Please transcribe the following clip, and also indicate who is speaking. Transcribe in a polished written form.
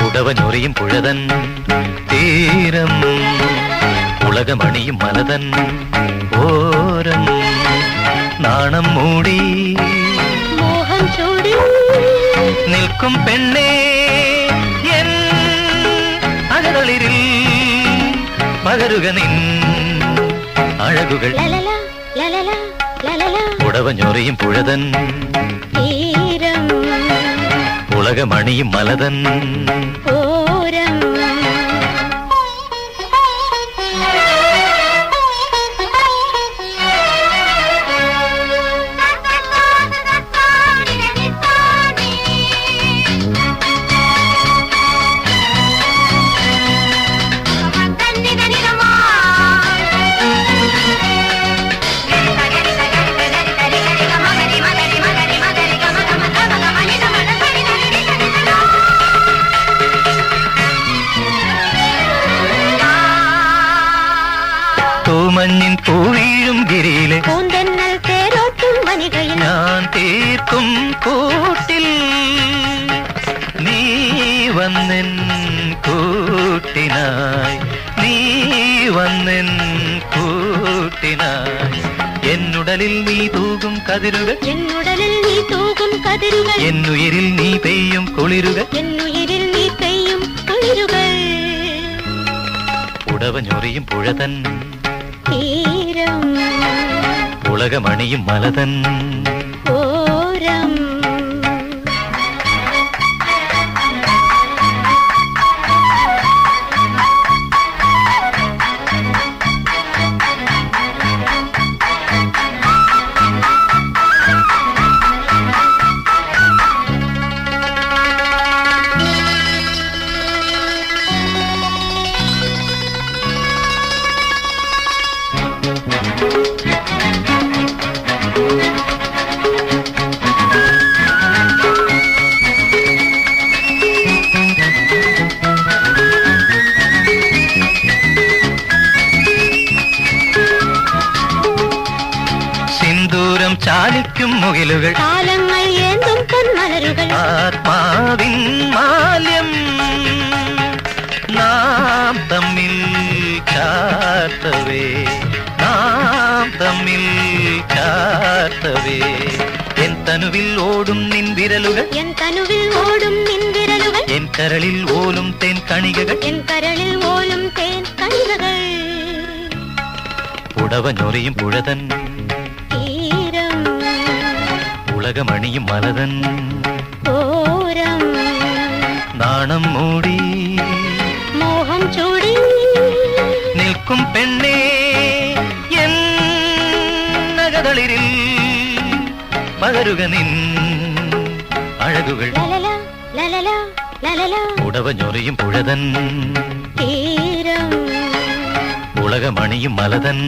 Speaker 1: உடவனொரியும் புழதன் தீரம் உலகமணியும் மனதன் ஓரம் நாணம் மூடி
Speaker 2: மோகம் சூடி
Speaker 1: நிற்கும் பெண்ணே என் அகதளிரில் பகருகனின் அழகுகள்
Speaker 2: லலலா லலலா லலலா
Speaker 1: உடவனொரியும் புழதன்
Speaker 2: தீரம்
Speaker 1: உலகமணியும் மலதன்
Speaker 2: ஓரம்
Speaker 1: തൂമഞ്ഞിൻ പൂവീഴും ഗിരിയിലെ
Speaker 2: പൂന്തന്നൽ തേരോട്ടും വനികയിൽ
Speaker 1: ഞാൻ തീർക്കും കൂട്ടിൽ നീ വന്നെൻ കൂട്ടിനായി നീ വന്നെൻ കൂട്ടിനായി എന്നുടലിൽ നീ തൂകും കതിരുകൾ
Speaker 2: എന്നുടലിൽ നീ തൂകും കതിരുകൾ
Speaker 1: എന്നുയിരിൽ നീ പെയ്യും കുളിരുകൾ
Speaker 2: എന്നുയിരിൽ നീ പെയ്യും കുളിരുകൾ
Speaker 1: ഉടവഞ്ഞൊറിയും പുഴതൻ
Speaker 2: തീരം
Speaker 1: ഉലകമണിയും മലതൻ
Speaker 2: ഓരം
Speaker 1: സിന്ദൂരം ചാലിക്കും മുകിലുകൾ
Speaker 2: കാലങ്ങൾ ഏന്തും പൊന്മലരുകൾ
Speaker 1: ആത്മാവിൻ മാല്യം നാം തമ്മിൽ കാത്തവേ നാം തമ്മിൽ കാത്തവേ എൻ തനുവിൽ ഓടും നിൻ വിരലുകൾ
Speaker 2: എൻ തനുവിൽ ഓടും നിൻ വിരലുകൾ
Speaker 1: എൻ കരളിൽ ഓലും തേൻ കണികകൾ
Speaker 2: എൻ കരളിൽ ഓലും തേൻ കണികകൾ
Speaker 1: ഉടവഞ്ഞൊറിയും പുഴതൻ
Speaker 2: തീരം
Speaker 1: ഉലകമണിയും മലതൻ
Speaker 2: ഓരം
Speaker 1: നാണം മൂടി
Speaker 2: മോഹം ചൂടി
Speaker 1: നിൽക്കും പെണ്ണേ എൻ നഗതളിരിൽ പകരുക നിൻ അഴകുകൾ
Speaker 2: ലലലാ ലലലാ ലലലാ
Speaker 1: ഉടവഞ്ഞൊറിയും പുഴതൻ
Speaker 2: തീരം
Speaker 1: ഉലകമണിയും മലതൻ